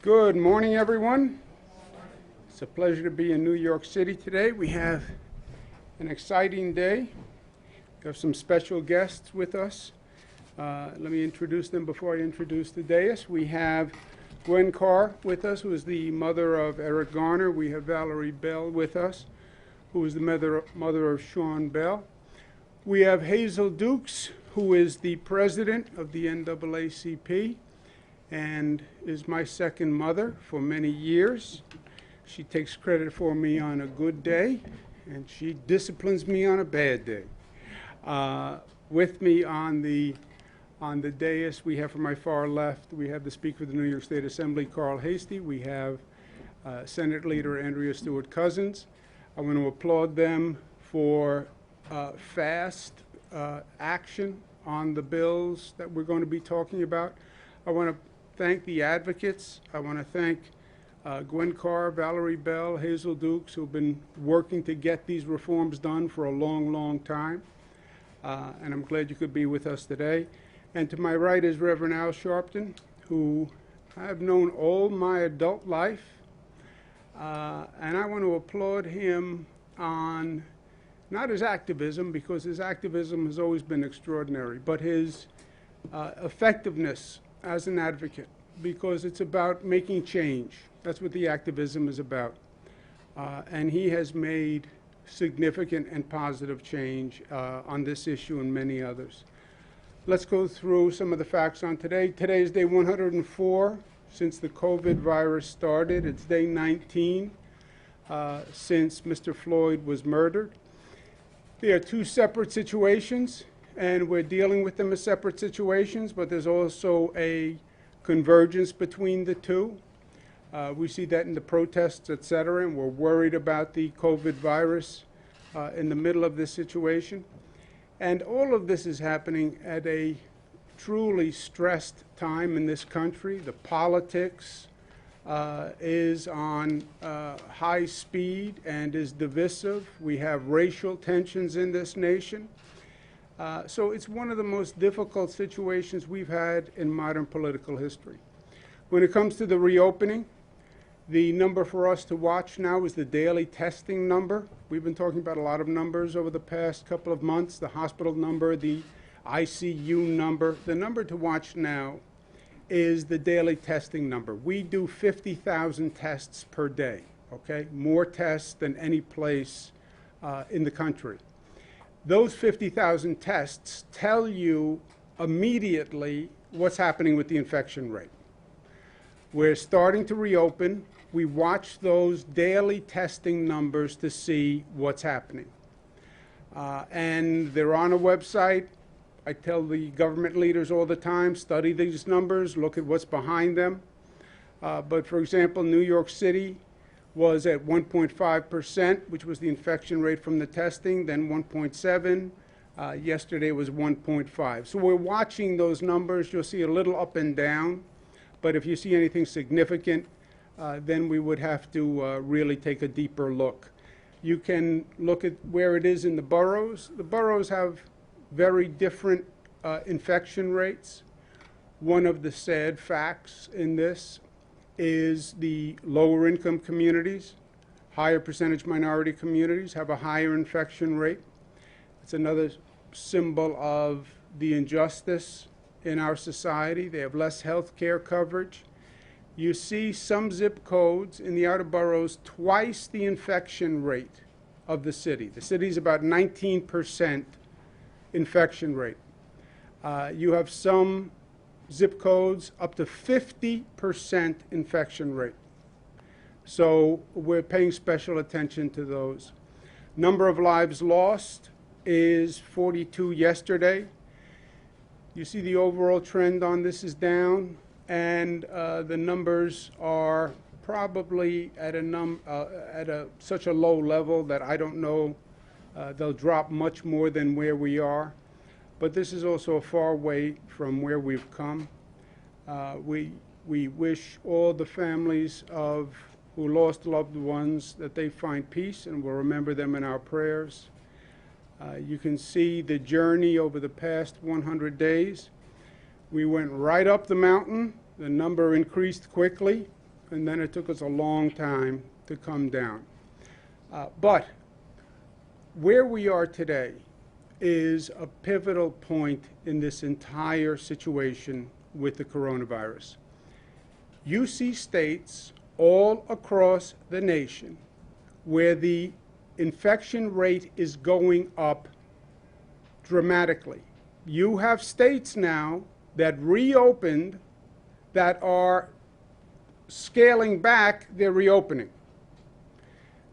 Good morning, everyone. It's a pleasure to be in New York City today. We have an exciting day. We have some special guests with us. Let me introduce them before I introduce the dais. We have Gwen Carr with us, who is the mother of Eric Garner. We have Valerie Bell with us, who is the mother of Sean Bell. We have Hazel Dukes, who is the president of the NAACP and is my second mother for many years. She takes credit for me on a good day, and she disciplines me on a bad day. With me on the dais, we have from my far left, we have the Speaker of the New York State Assembly, Carl Hastie. We have Senate Leader Andrea Stewart-Cousins. I want to applaud them for fast action on the bills that we're going to be talking about. I want to thank the advocates. I want to thank Gwen Carr, Valerie Bell, Hazel Dukes, who've been working to get these reforms done for a long, long time. And I'm glad you could be with us today. And to my right is Reverend Al Sharpton, who I've known all my adult life. And I want to applaud him on not his activism, because his activism has always been extraordinary, but his effectiveness as an advocate, because it's about making change. That's what the activism is about. And he has made significant and positive change on this issue and many others. Let's go through some of the facts on today. Today is day 104 since the COVID virus started. It's day 19 since Mr. Floyd was murdered. They are two separate situations, and we're dealing with them as separate situations, but there's also a convergence between the two. We see that in the protests, et cetera, and we're worried about the COVID virus in the middle of this situation. And all of this is happening at a truly stressed time in this country. The politics is on high speed and is divisive. We have racial tensions in this nation. So it's one of the most difficult situations we've had in modern political history. When it comes to the reopening, the number for us to watch now is the daily testing number. We've been talking about a lot of numbers over the past couple of months, the hospital number, the ICU number. The number to watch now is the daily testing number. We do 50,000 tests per day, okay? More tests than any place in the country. Those 50,000 tests tell you immediately what's happening with the infection rate. We're starting to reopen. We watch those daily testing numbers to see what's happening. And they're on a website. I tell the government leaders all the time, study these numbers, look at what's behind them. But for example, New York City was at 1.5%, which was the infection rate from the testing, then 1.7. Yesterday was 1.5. So we're watching those numbers. You'll see a little up and down. But if you see anything significant, then we would have to really take a deeper look. You can look at where it is in the boroughs. The boroughs have very different infection rates. One of the sad facts in this is the lower income communities, higher percentage minority communities have a higher infection rate. It's another symbol of the injustice in our society. They have less health care coverage. You see some zip codes in the outer boroughs twice the infection rate of the city. The city is about 19% infection rate. You have some zip codes up to 50% infection rate. So we're paying special attention to those. Number of lives lost is 42 yesterday. You see the overall trend on this is down, and the numbers are probably at such a low level that I don't know they'll drop much more than where we are. But this is also a far way from where we've come. We wish all the families who lost loved ones that they find peace, and we'll remember them in our prayers. You can see the journey over the past 100 days. We went right up the mountain. The number increased quickly. and then it took us a long time to come down. But where we are today is a pivotal point in this entire situation with the coronavirus. You see states all across the nation where the infection rate is going up dramatically. You have states now that reopened that are scaling back their reopening.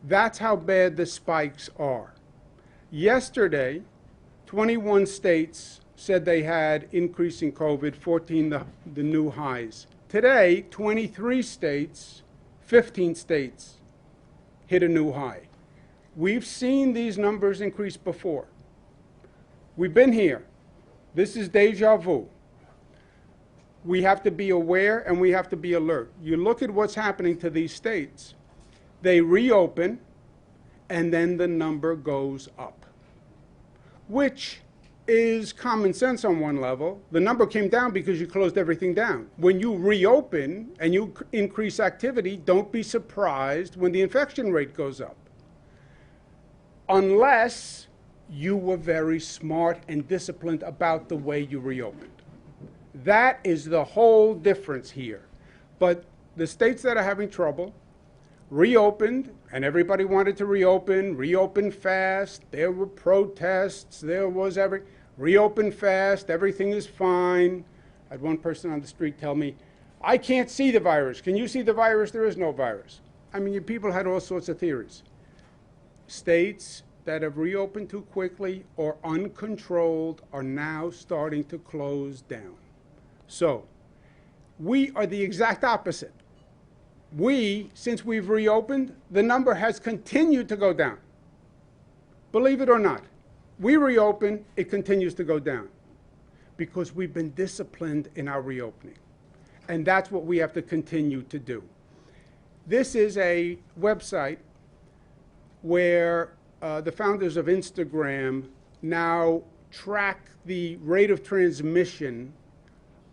That's how bad the spikes are. Yesterday, 21 states said they had increasing COVID, 14 the new highs. Today, 23 states, 15 states hit a new high. We've seen these numbers increase before. We've been here. This is deja vu. We have to be aware and we have to be alert. You look at what's happening to these states. They reopen and then the number goes up, which is common sense on one level. The number came down because you closed everything down. When you reopen and you increase activity, don't be surprised when the infection rate goes up. Unless you were very smart and disciplined about the way you reopened. That is the whole difference here. But the states that are having trouble reopened, and everybody wanted to reopen fast. There were protests, there was reopen fast, everything is fine. I had one person on the street tell me, I can't see the virus. Can you see the virus? There is no virus. I mean, people had all sorts of theories. States that have reopened too quickly or uncontrolled are now starting to close down. So, we are the exact opposite. Since we've reopened, the number has continued to go down. Believe it or not, we reopen, it continues to go down because we've been disciplined in our reopening. And that's what we have to continue to do. This is a website where the founders of Instagram now track the rate of transmission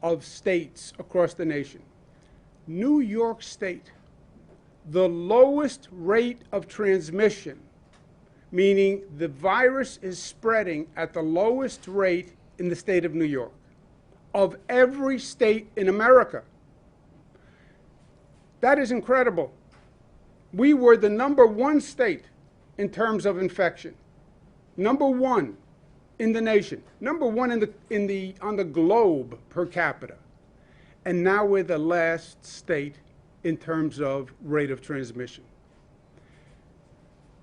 of states across the nation. New York State, the lowest rate of transmission, meaning the virus is spreading at the lowest rate in the state of New York, of every state in America. That is incredible. We were the #1 state in terms of infection. #1 in the nation. #1 on the globe per capita. And now we're the last state in terms of rate of transmission.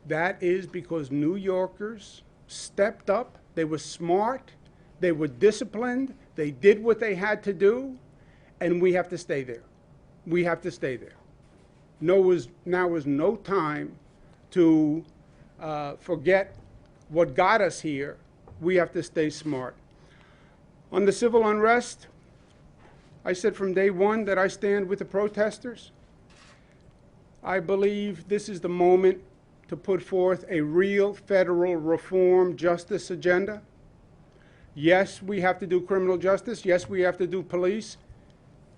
That is because New Yorkers stepped up. They were smart. They were disciplined. They did what they had to do. And we have to stay there. We have to stay there. Now is no time to forget what got us here. We have to stay smart. On the civil unrest, I said from day one that I stand with the protesters. I believe this is the moment to put forth a real federal reform justice agenda. Yes, we have to do criminal justice. Yes, we have to do police.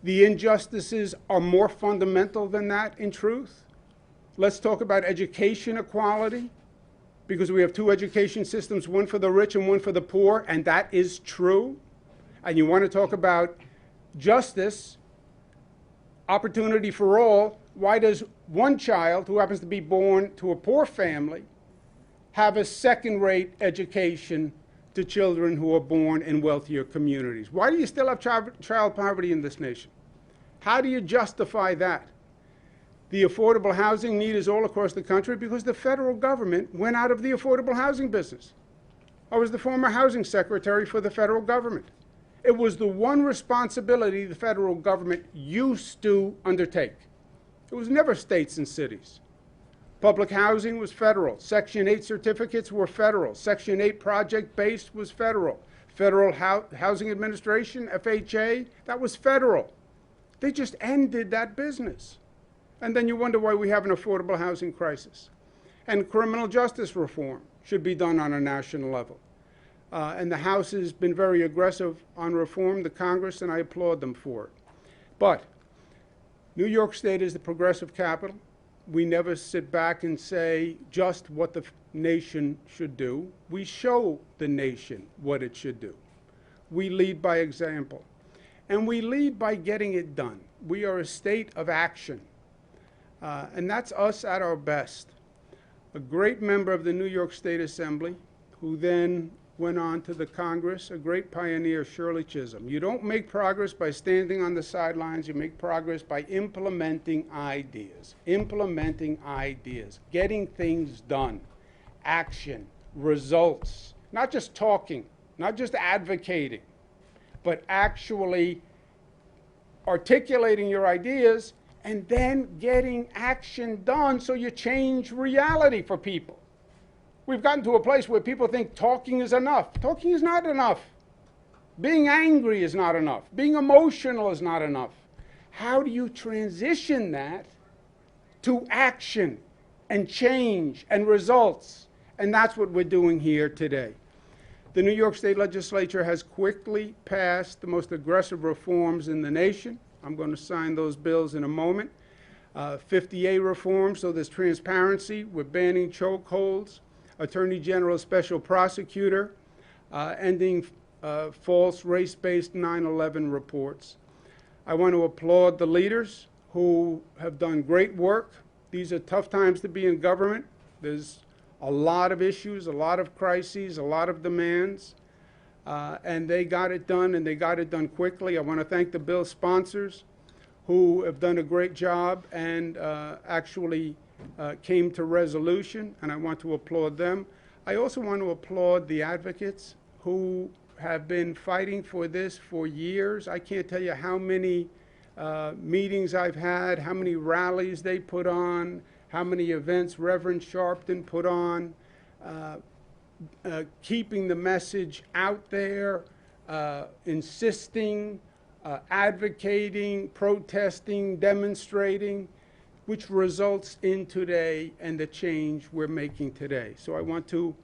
The injustices are more fundamental than that, in truth. Let's talk about education equality, because we have two education systems, one for the rich and one for the poor, and that is true. And you want to talk about justice, opportunity for all. Why does one child who happens to be born to a poor family have a second-rate education to children who are born in wealthier communities? Why do you still have child poverty in this nation? How do you justify that? The affordable housing need is all across the country because the federal government went out of the affordable housing business. I was the former housing secretary for the federal government. It was the one responsibility the federal government used to undertake. It was never states and cities. Public housing was federal. Section 8 certificates were federal. Section 8 project-based was federal. Federal Housing Administration, FHA, that was federal. They just ended that business. And then you wonder why we have an affordable housing crisis. And criminal justice reform should be done on a national level. And the House has been very aggressive on reform, the Congress, and I applaud them for it. But New York State is the progressive capital. We never sit back and say just what the nation should do. We show the nation what it should do. We lead by example. And we lead by getting it done. We are a state of action. And that's us at our best. A great member of the New York State Assembly, who then went on to the Congress, a great pioneer, Shirley Chisholm. You don't make progress by standing on the sidelines. You make progress by implementing ideas, getting things done, action, results, not just talking, not just advocating, but actually articulating your ideas and then getting action done so you change reality for people. We've gotten to a place where people think talking is enough. Talking is not enough. Being angry is not enough. Being emotional is not enough. How do you transition that to action and change and results? And that's what we're doing here today. The New York State Legislature has quickly passed the most aggressive reforms in the nation. I'm going to sign those bills in a moment. 50A reforms, so there's transparency. We're banning chokeholds. Attorney General Special Prosecutor, ending false race-based 9/11 reports. I want to applaud the leaders who have done great work. These are tough times to be in government. There's a lot of issues, a lot of crises, a lot of demands, and they got it done, and they got it done quickly. I want to thank the bill sponsors who have done a great job and actually came to resolution, and I want to applaud them. I also want to applaud the advocates who have been fighting for this for years. I can't tell you how many meetings I've had, how many rallies they put on, how many events Reverend Sharpton put on, keeping the message out there, insisting, advocating, protesting, demonstrating, which results in today and the change we're making today. So I want to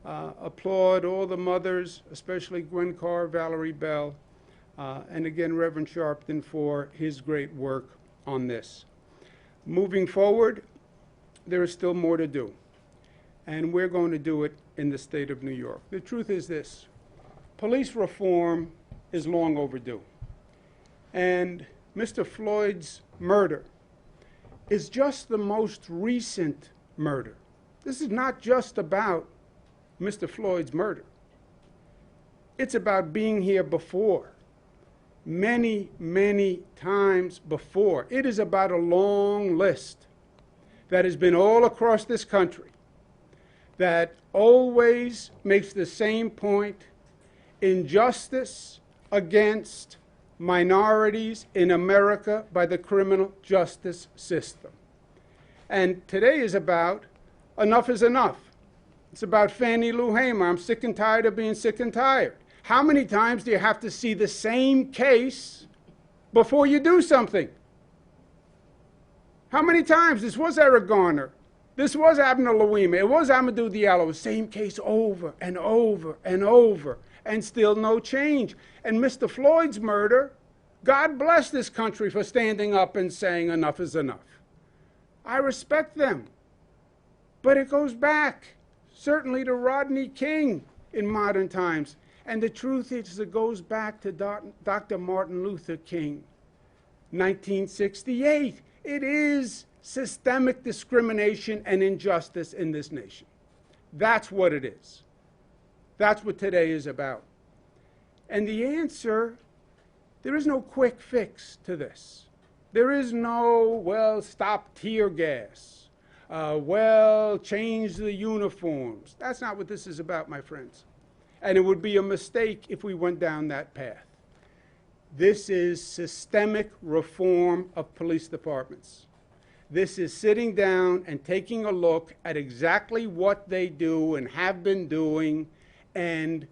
applaud all the mothers, especially Gwen Carr, Valerie Bell, and again, Reverend Sharpton for his great work on this. Moving forward, there is still more to do, and we're going to do it in the state of New York. The truth is this: police reform is long overdue, and Mr. Floyd's murder is just the most recent murder. This is not just about Mr. Floyd's murder. It's about being here before, many, many times before. It is about a long list that has been all across this country that always makes the same point: injustice against minorities in America by the criminal justice system. And today is about enough is enough. It's about Fannie Lou Hamer. I'm sick and tired of being sick and tired. How many times do you have to see the same case before you do something? How many times? This was Eric Garner. This was Abner Louima. It was Amadou Diallo. Same case over and over and over, and still no change. And Mr. Floyd's murder, God bless this country for standing up and saying enough is enough. I respect them. But it goes back, certainly to Rodney King in modern times. And the truth is, it goes back to Dr. Martin Luther King, 1968. It is systemic discrimination and injustice in this nation. That's what it is. That's what today is about. And the answer, there is no quick fix to this. There is no, well, stop tear gas. Well, change the uniforms. That's not what this is about, my friends. And it would be a mistake if we went down that path. This is systemic reform of police departments. This is sitting down and taking a look at exactly what they do and have been doing and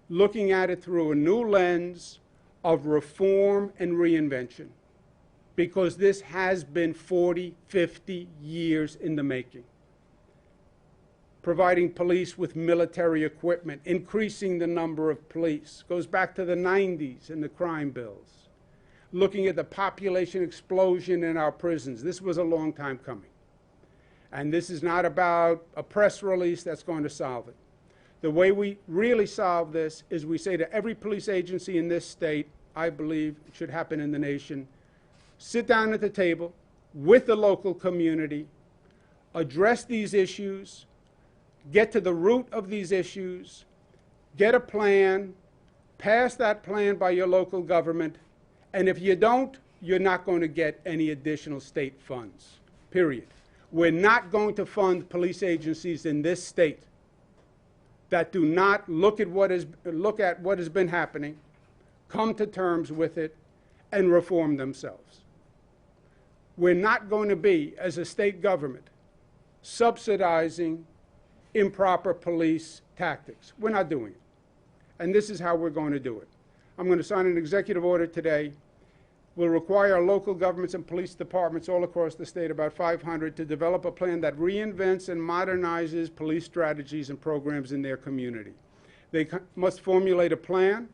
looking at it through a new lens of reform and reinvention. Because this has been 40, 50 years in the making. Providing police with military equipment, increasing the number of police, goes back to the 90s and the crime bills. looking at the population explosion in our prisons. This was a long time coming. And this is not about a press release that's going to solve it. The way we really solve this is we say to every police agency in this state, I believe it should happen in the nation, sit down at the table with the local community, address these issues, get to the root of these issues, get a plan, pass that plan by your local government, and if you don't, you're not going to get any additional state funds, period. We're not going to fund police agencies in this state that do not look at what has been happening, come to terms with it, and reform themselves. We're not going to be, as a state government, subsidizing improper police tactics. We're not doing it. And this is how we're going to do it. I'm going to sign an executive order today. We'll require local governments and police departments all across the state, about 500, to develop a plan that reinvents and modernizes police strategies and programs in their community. They must formulate a plan.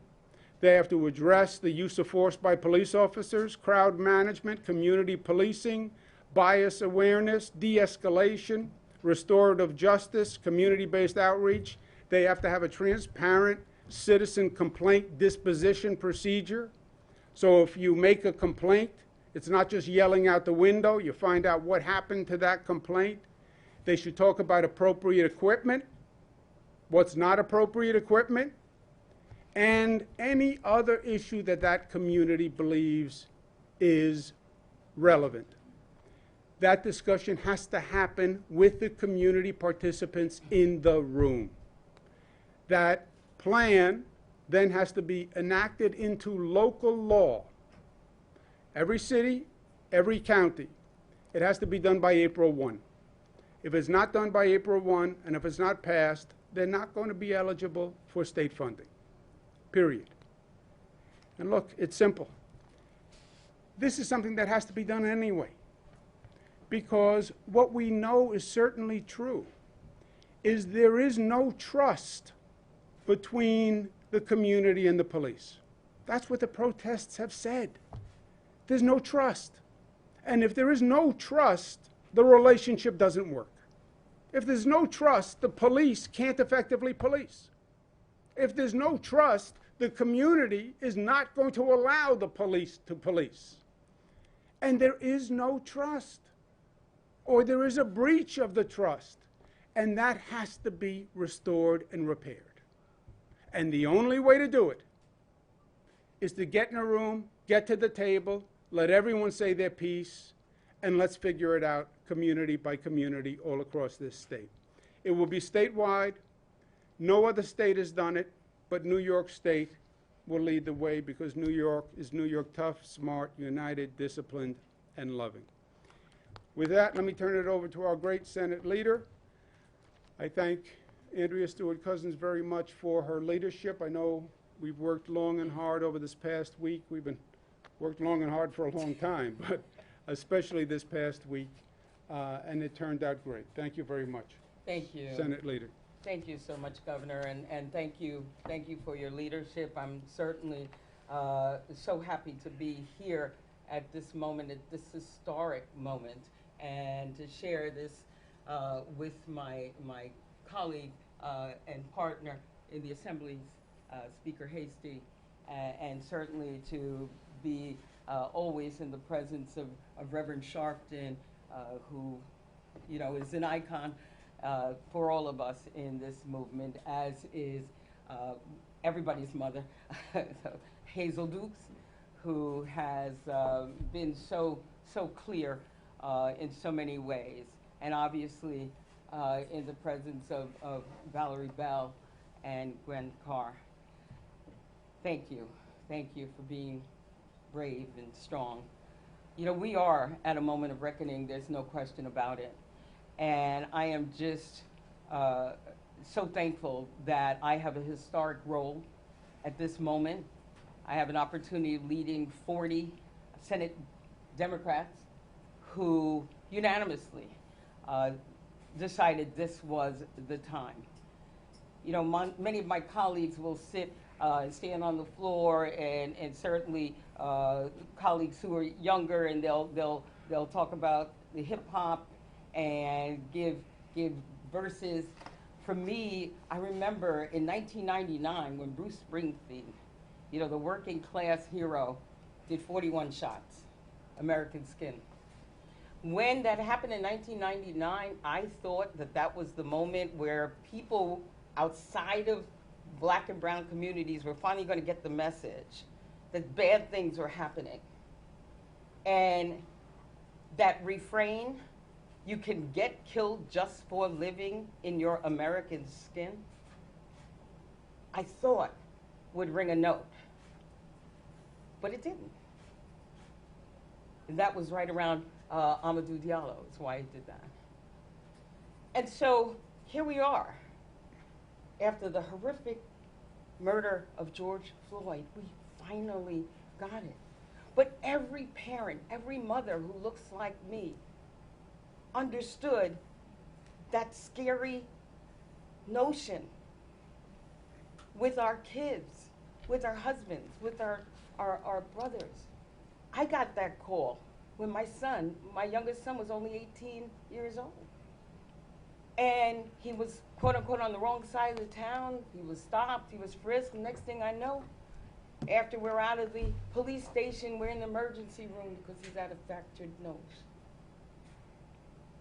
They have to address the use of force by police officers, crowd management, community policing, bias awareness, de-escalation, restorative justice, community-based outreach. They have to have a transparent citizen complaint disposition procedure. So if you make a complaint, it's not just yelling out the window. You find out what happened to that complaint. They should talk about appropriate equipment, what's not appropriate equipment, and any other issue that that community believes is relevant. That discussion has to happen with the community participants in the room. That plan then has to be enacted into local law. Every city, every county, it has to be done by April 1. If it's not done by April 1, and if it's not passed, they're not going to be eligible for state funding, period. And look, it's simple. This is something that has to be done anyway, because what we know is certainly true, is there is no trust between the community and the police. That's what the protests have said. There's no trust. And if there is no trust, the relationship doesn't work. If there's no trust, the police can't effectively police. If there's no trust, the community is not going to allow the police to police. And there is no trust, or there is a breach of the trust, and that has to be restored and repaired. And the only way to do it is to get in a room, get to the table, let everyone say their piece, and let's figure it out community by community all across this state. It will be statewide. No other state has done it, but New York State will lead the way, because New York is New York, tough, smart, united, disciplined, and loving. With that, let me turn it over to our great Senate leader. I thank Andrea Stewart-Cousins very much for her leadership. I know we've worked long and hard over this past week. We've been worked long and hard for a long time, but especially this past week, and it turned out great. Thank you very much. Thank you. Senate Leader. Thank you so much, Governor, and thank you for your leadership. I'm certainly so happy to be here at this moment, at this historic moment, and to share this with my colleague and partner in the Assembly's Speaker Hastie, and certainly to be always in the presence of Reverend Sharpton, who, you know, is an icon for all of us in this movement, as is everybody's mother, Hazel Dukes, who has been so clear in so many ways, and obviously in the presence of Valerie Bell and Gwen Carr. Thank you for being brave and strong. You know, we are at a moment of reckoning, there's no question about it. And I am just so thankful that I have a historic role at this moment. I have an opportunity of leading 40 Senate Democrats who unanimously decided this was the time. You know, many of my colleagues will sit and stand on the floor, and certainly colleagues who are younger, and they'll talk about the hip hop and give verses. For me, I remember in 1999 when Bruce Springsteen, you know, the working class hero, did 41 shots, American Skin. When that happened in 1999, I thought that that was the moment where people outside of black and brown communities were finally going to get the message that bad things were happening. And that refrain, you can get killed just for living in your American skin, I thought would ring a note. But it didn't. And that was right around Amadou Diallo, is why he did that. And so here we are. After the horrific murder of George Floyd, we finally got it. But every parent, every mother who looks like me understood that scary notion with our kids, with our husbands, with our brothers. I got that call when my youngest son was only 18 years old. And he was, quote unquote, on the wrong side of the town. He was stopped, he was frisked. The next thing I know, after we're out of the police station, we're in the emergency room because he's had a fractured nose.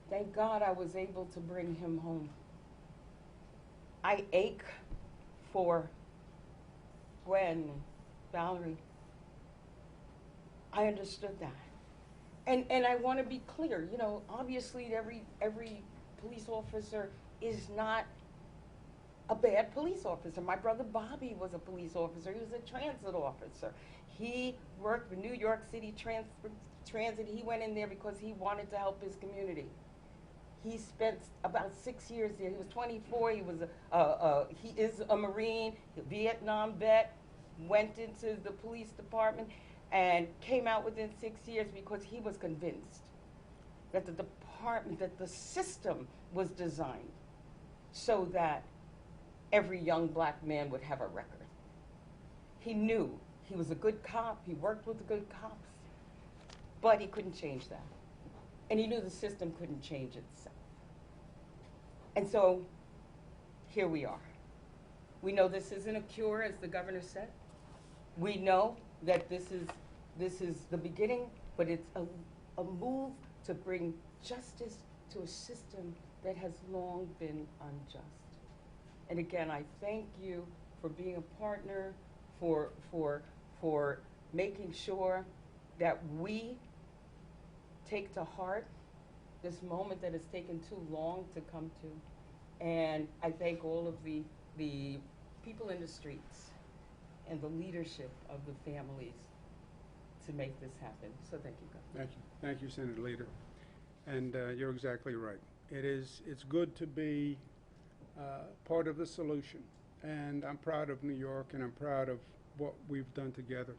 Thank God I was able to bring him home. I ache for Gwen, Valerie. I understood that. And I want to be clear, you know, obviously every police officer is not a bad police officer. My brother Bobby was a police officer. He was a transit officer. He worked for New York City Transit. He went in there because he wanted to help his community. He spent about 6 years there. He was 24. He was he is a Marine, a Vietnam vet, went into the police department and came out within 6 years because he was convinced that the department, that the system was designed so that every young black man would have a record. He knew he was a good cop, he worked with the good cops, but he couldn't change that. And he knew the system couldn't change itself. And so here we are. We know this isn't a cure, as the governor said. We know that this is the beginning, but it's a move to bring justice to a system that has long been unjust. And again, I thank you for being a partner, for making sure that we take to heart this moment that has taken too long to come to. And I thank all of the people in the streets and the leadership of the families to make this happen. So thank you, Governor. Thank you. Thank you, Senator Leader. And you're exactly right. It's good to be part of the solution. And I'm proud of New York, and I'm proud of what we've done together.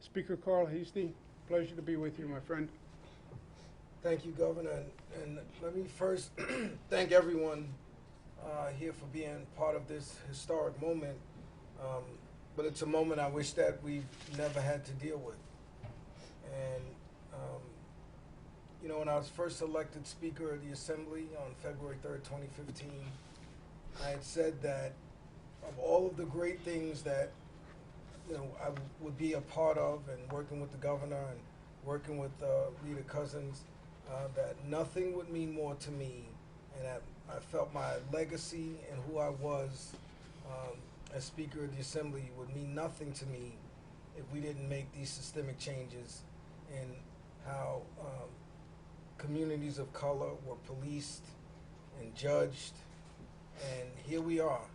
Speaker Carl Heastie, pleasure to be with you, my friend. Thank you, Governor. And let me first thank everyone here for being part of this historic moment. But it's a moment I wish that we've never had to deal with. And, you know, when I was first elected Speaker of the Assembly on February 3rd, 2015, I had said that of all of the great things that, you know, I would be a part of, and working with the governor and working with Leader Cousins, that nothing would mean more to me, and that I felt my legacy and who I was as Speaker of the Assembly would mean nothing to me if we didn't make these systemic changes in how communities of color were policed and judged, and here we are.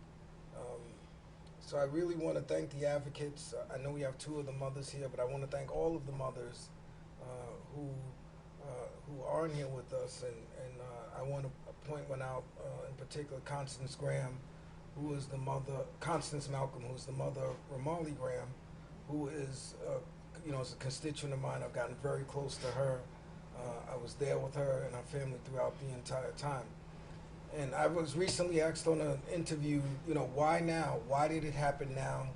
So I really want to thank the advocates. I know we have two of the mothers here, but I want to thank all of the mothers who are in here with us, and I want to point one out in particular, Constance Graham, who is the mother, Constance Malcolm, who's the mother of Ramali Graham, who is, you know, is a constituent of mine. I've gotten very close to her. I was there with her and her family throughout the entire time. And I was recently asked on an interview, you know, why now? Why did it happen now?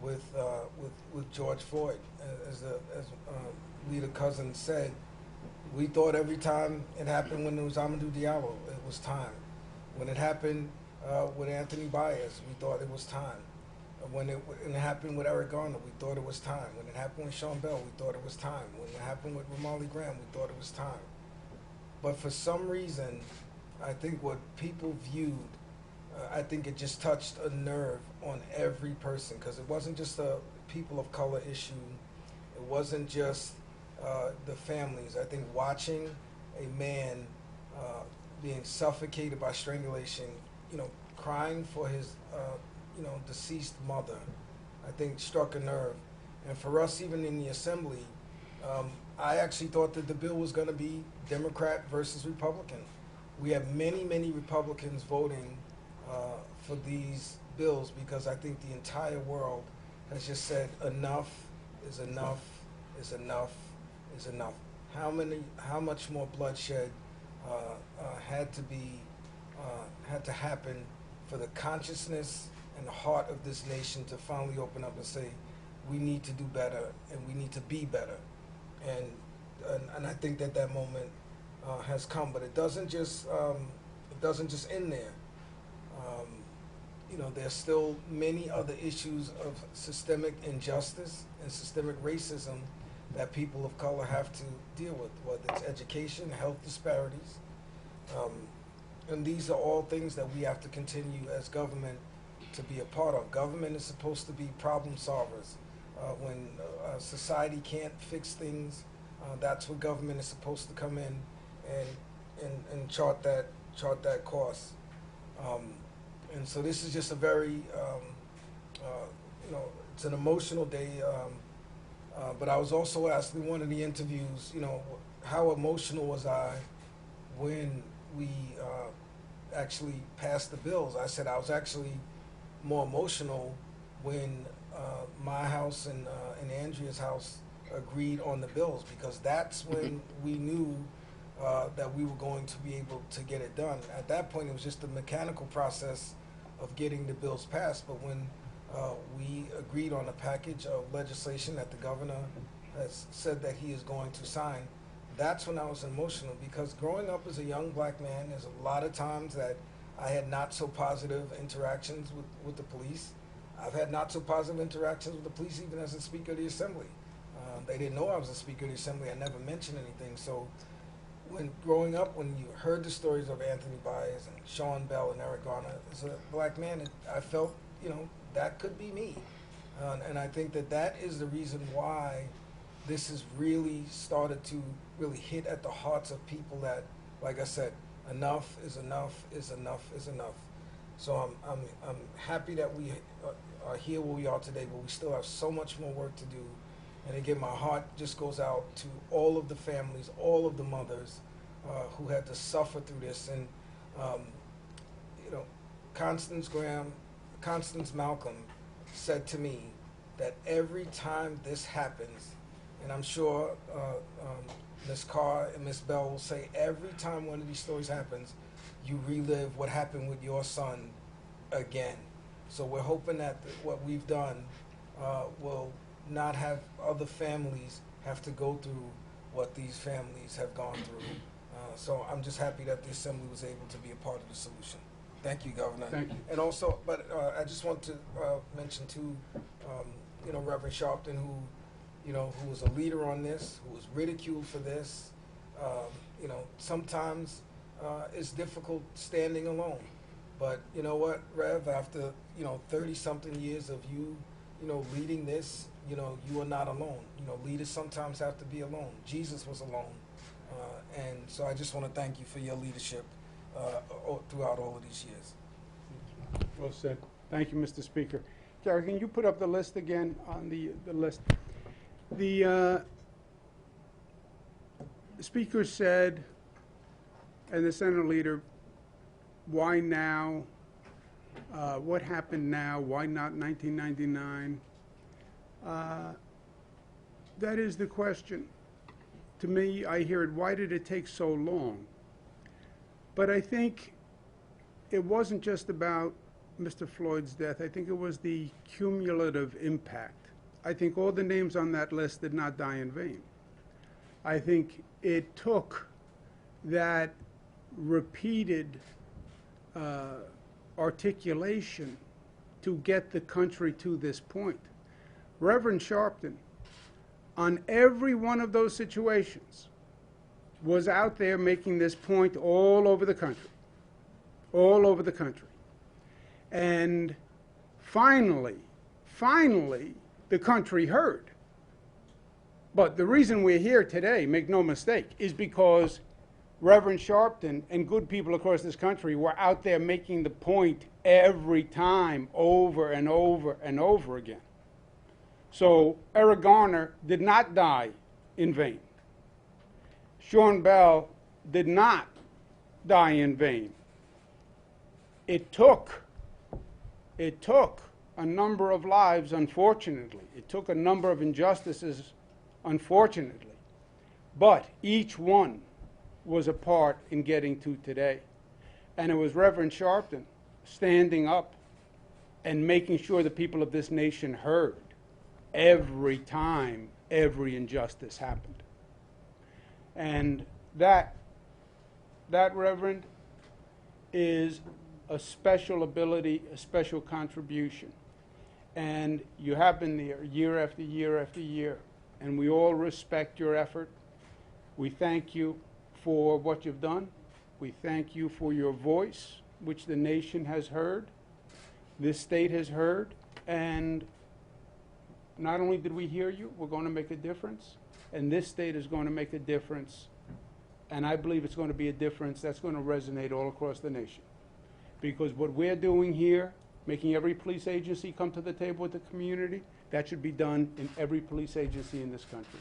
with George Floyd. As Leader Cousins said, we thought every time it happened when it was Amadou Diallo, it was time. When it happened with Anthony Baez, we thought it was time. When it happened with Eric Garner, we thought it was time. When it happened with Sean Bell, we thought it was time. When it happened with Ramali Graham, we thought it was time. But for some reason, I think what people viewed, I think it just touched a nerve on every person, because it wasn't just a people of color issue. It wasn't just the families. I think watching a man being suffocated by strangulation, crying for his deceased mother, I think struck a nerve. And for us, even in the assembly, I actually thought that the bill was going to be Democrat versus Republican. We have many, many Republicans voting for these bills, because I think the entire world has just said enough is enough is enough is enough. How much more bloodshed had to happen for the consciousness and the heart of this nation to finally open up and say, we need to do better and we need to be better. And I think that moment has come, but it doesn't just end there. There's still many other issues of systemic injustice and systemic racism that people of color have to deal with, whether it's education, health disparities. And these are all things that we have to continue as government to be a part of. Government is supposed to be problem solvers. When society can't fix things, that's where government is supposed to come in and chart that course. And so this is just a very, it's an emotional day. But I was also asked in one of the interviews, how emotional was I when we actually passed the bills? I said I was actually more emotional when my house and Andrea's house agreed on the bills, because that's when we knew that we were going to be able to get it done. At that point, it was just a mechanical process of getting the bills passed. But when we agreed on a package of legislation that the governor has said that he is going to sign, that's when I was emotional, because growing up as a young black man, there's a lot of times that I had not so positive interactions with the police. I've had not so positive interactions with the police even as a Speaker of the Assembly. They didn't know I was a Speaker of the Assembly. I never mentioned anything. So when growing up, when you heard the stories of Anthony Baez and Sean Bell and Eric Garner, as a black man, I felt, that could be me. And I think that is the reason why this has really started to really hit at the hearts of people that, like I said, enough is enough is enough is enough. So I'm happy that we are here where we are today, but we still have so much more work to do. And again, my heart just goes out to all of the families, all of the mothers who had to suffer through this. And Constance Malcolm said to me that every time this happens, and I'm sure Ms. Carr and Ms. Bell will say, every time one of these stories happens, you relive what happened with your son again. So we're hoping that what we've done will not have other families have to go through what these families have gone through. So I'm just happy that the Assembly was able to be a part of the solution. Thank you, Governor. Thank you. And also, but I just want to mention too, Reverend Sharpton, who was a leader on this, who was ridiculed for this. Sometimes it's difficult standing alone. But you know what, Rev, after 30-something years of you leading this, you are not alone. Leaders sometimes have to be alone. Jesus was alone. And so I just want to thank you for your leadership throughout all of these years. Well said. Thank you, Mr. Speaker. Gary, can you put up the list again on the list? The Speaker said, and the Senate leader, why now? What happened now? Why not 1999? That is the question. To me, I hear it, why did it take so long? But I think it wasn't just about Mr. Floyd's death, I think it was the cumulative impact. I think all the names on that list did not die in vain. I think it took that repeated articulation to get the country to this point. Reverend Sharpton, on every one of those situations, was out there making this point all over the country. All over the country. And finally, the country heard. But the reason we're here today, make no mistake, is because Reverend Sharpton and good people across this country were out there making the point every time, over and over and over again. So Eric Garner did not die in vain. Sean Bell did not die in vain. It took a number of lives, unfortunately. It took a number of injustices, unfortunately. But each one was a part in getting to today. And it was Reverend Sharpton standing up and making sure the people of this nation heard every time every injustice happened. And that Reverend, is a special ability, a special contribution. And you have been there year after year after year, and we all respect your effort. We thank you for what you've done. We thank you for your voice, which the nation has heard, this state has heard, and not only did we hear you, we're going to make a difference, and this state is going to make a difference, and I believe it's going to be a difference that's going to resonate all across the nation. Because what we're doing here, making every police agency come to the table with the community, that should be done in every police agency in this country.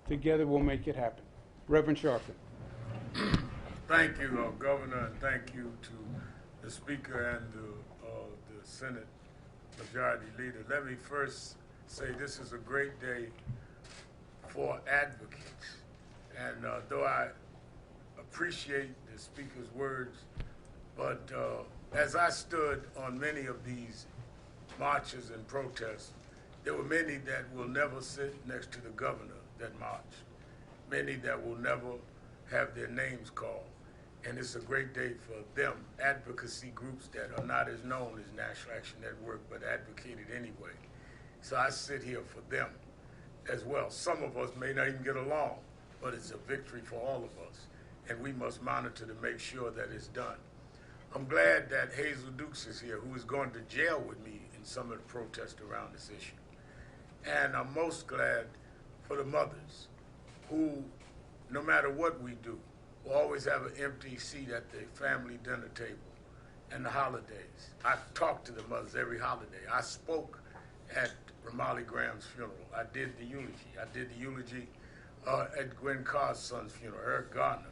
Together we'll make it happen. Reverend Sharpton. Thank you, Governor, and thank you to the Speaker and the Senate Majority Leader. Let me first say this is a great day for advocates. And though I appreciate the Speaker's words, but as I stood on many of these marches and protests, there were many that will never sit next to the governor that marched, many that will never have their names called. And it's a great day for them, advocacy groups that are not as known as National Action Network, but advocated anyway. So I sit here for them as well. Some of us may not even get along, but it's a victory for all of us. And we must monitor to make sure that it's done. I'm glad that Hazel Dukes is here, who is going to jail with me in some of the protests around this issue. And I'm most glad for the mothers who, no matter what we do, will always have an empty seat at the family dinner table and the holidays. I talk to the mothers every holiday. I spoke at Ramali Graham's funeral. I did the eulogy. I did the eulogy at Gwen Carr's son's funeral, Eric Garner.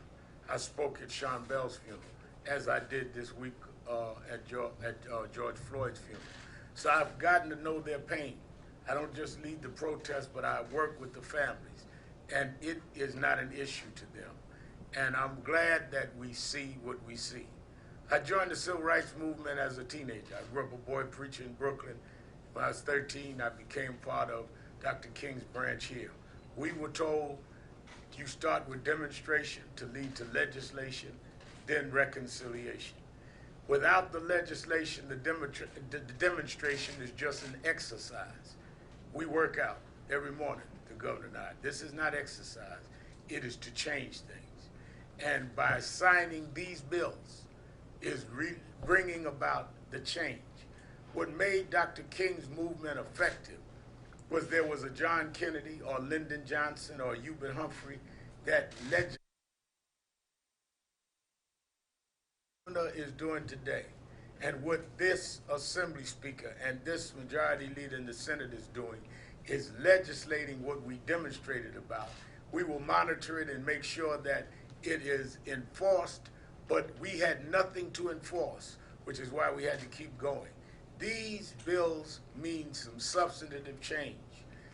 I spoke at Sean Bell's funeral, as I did this week at George Floyd's funeral. So I've gotten to know their pain. I don't just lead the protest, but I work with the families, and it is not an issue to them. And I'm glad that we see what we see. I joined the civil rights movement as a teenager. I grew up a boy preacher in Brooklyn. When I was 13, I became part of Dr. King's branch here. We were told you start with demonstration to lead to legislation, then reconciliation. Without the legislation, the demonstration is just an exercise. We work out every morning, the governor and I. This is not exercise. It is to change things. And by signing these bills is bringing about the change. What made Dr. King's movement effective was there was a John Kennedy or Lyndon Johnson or Hubert Humphrey that legislated is doing today, and what this Assembly Speaker and this Majority Leader in the Senate is doing is legislating what we demonstrated about. We will monitor it and make sure that it is enforced, but we had nothing to enforce, which is why we had to keep going. These bills mean some substantive change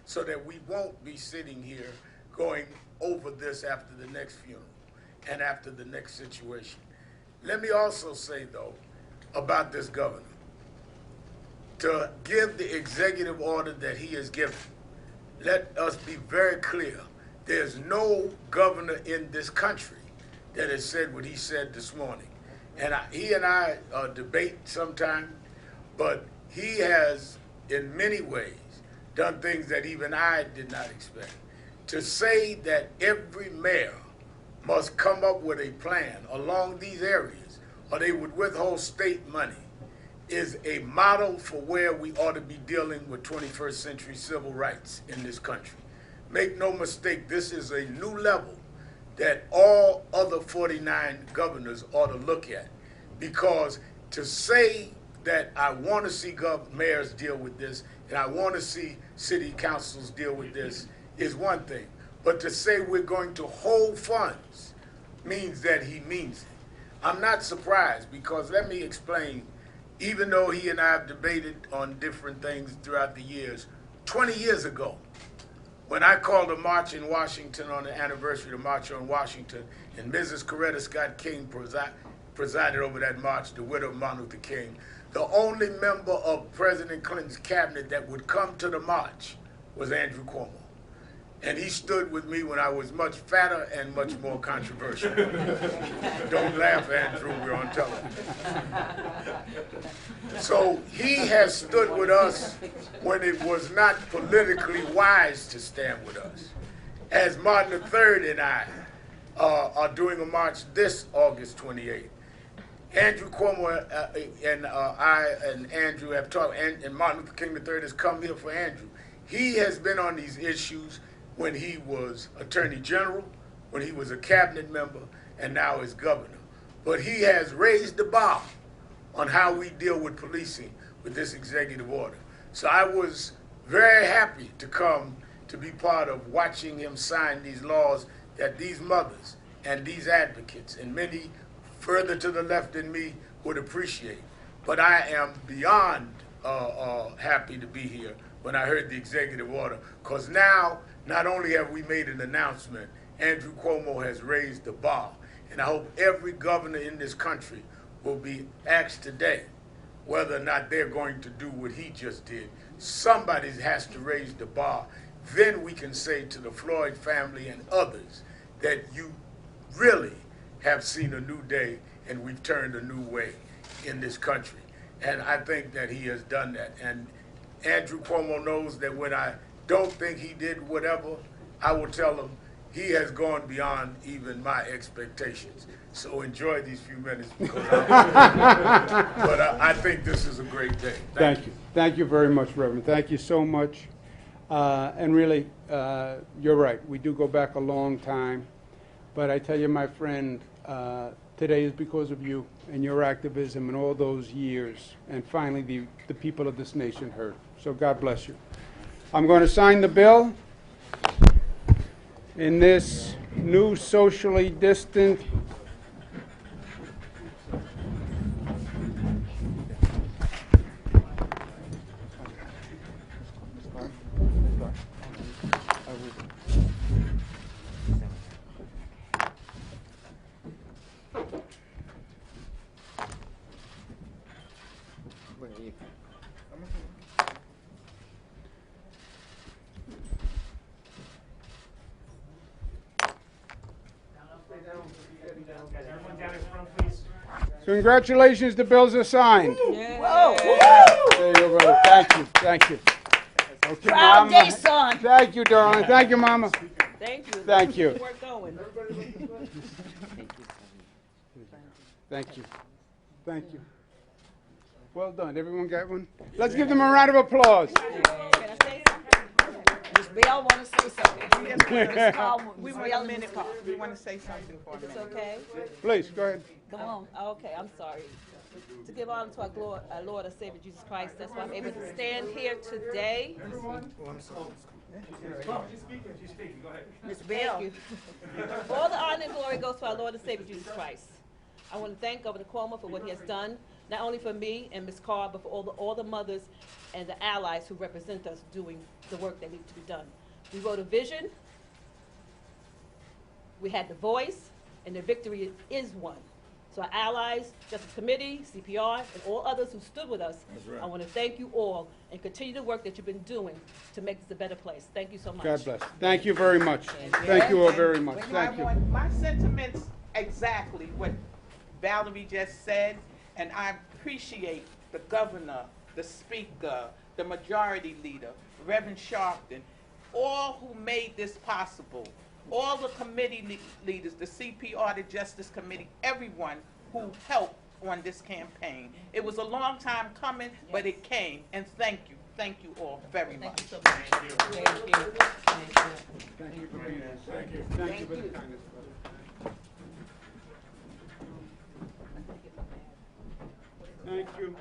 so that we won't be sitting here going over this after the next funeral and after the next situation. Let me also say, though, about this governor. to give the executive order that he has given. Let us be very clear. There's no governor in this country that has said what he said this morning. And he and I debate sometime, but he has, in many ways, done things that even I did not expect. To say that every mayor must come up with a plan along these areas, or they would withhold state money, is a model for where we ought to be dealing with 21st century civil rights in this country. Make no mistake, this is a new level that all other 49 governors ought to look at. Because to say that I want to see mayors deal with this and I want to see city councils deal with this is one thing. But to say we're going to hold funds means that he means it. I'm not surprised, because let me explain, even though he and I have debated on different things throughout the years, 20 years ago, when I called a march in Washington on the anniversary of the March on Washington, and Mrs. Coretta Scott King presided over that march, the widow of Martin Luther King, the only member of President Clinton's cabinet that would come to the march was Andrew Cuomo. And he stood with me when I was much fatter and much more controversial. Don't laugh, Andrew, we're on television. So he has stood with us when it was not politically wise to stand with us. As Martin III and I are doing a march this August 28th, Andrew Cuomo and I and Andrew have talked, and Martin Luther King III has come here for Andrew. He has been on these issues when he was Attorney General, when he was a cabinet member, and now is governor. But he has raised the bar on how we deal with policing with this executive order. So I was very happy to come to be part of watching him sign these laws that these mothers and these advocates and many further to the left than me would appreciate. But I am beyond happy to be here when I heard the executive order, because now not only have we made an announcement, Andrew Cuomo has raised the bar. And I hope every governor in this country will be asked today whether or not they're going to do what he just did. Somebody has to raise the bar. Then we can say to the Floyd family and others that you really have seen a new day and we've turned a new way in this country. And I think that he has done that. And Andrew Cuomo knows that when I don't think he did whatever, I will tell him he has gone beyond even my expectations. So enjoy these few minutes, because but I think this is a great day. Thank you. Thank you very much, Reverend. Thank you so much. And really, you're right. We do go back a long time. But I tell you, my friend, today is because of you and your activism and all those years. And finally, the people of this nation heard. So God bless you. I'm going to sign the bill in this new socially distant So congratulations, the bills are signed. Whoa! There you go, brother. Thank you, thank you. Okay, Proud Mama. day, son. Thank you, darling. Thank you, Mama. Thank you. Thank you. Keep work going. Thank you. Thank you. Well done. Everyone got one? Let's give them a round of applause. Can I say something? Miss Bell want to say something. Miss Carl, We Miss want Bell a and Miss minute. Carl. We want to say something for a If it's minute. okay? Please, go ahead. Come on. Okay, I'm sorry. To give honor to our Lord and Savior Jesus Christ, that's why I'm able to stand here today. Miss Bell. All the honor and glory goes to our Lord and Savior Jesus Christ. I want to thank Governor Cuomo for what he has done, not only for me and Ms. Carr, but for all the mothers and the allies who represent us doing the work that needs to be done. We wrote a vision, we had the voice, and the victory is won. To our allies, Justice Committee, CPR, and all others who stood with us, right. I want to thank you all and continue the work that you've been doing to make this a better place. Thank you so much. God bless. Thank you very much. Thank you all very much. Thank you. My sentiments exactly what Valerie just said, and I appreciate the governor, the speaker, the majority leader, Reverend Sharpton, all who made this possible, all the committee leaders, the CPR, the Justice Committee, everyone who helped on this campaign. It was a long time coming, but it came, and thank you all very much. Thank you so much. Thank you. Thank you. Thank you for being here. Thank you. Thank you for the kindness, brother. Thank you.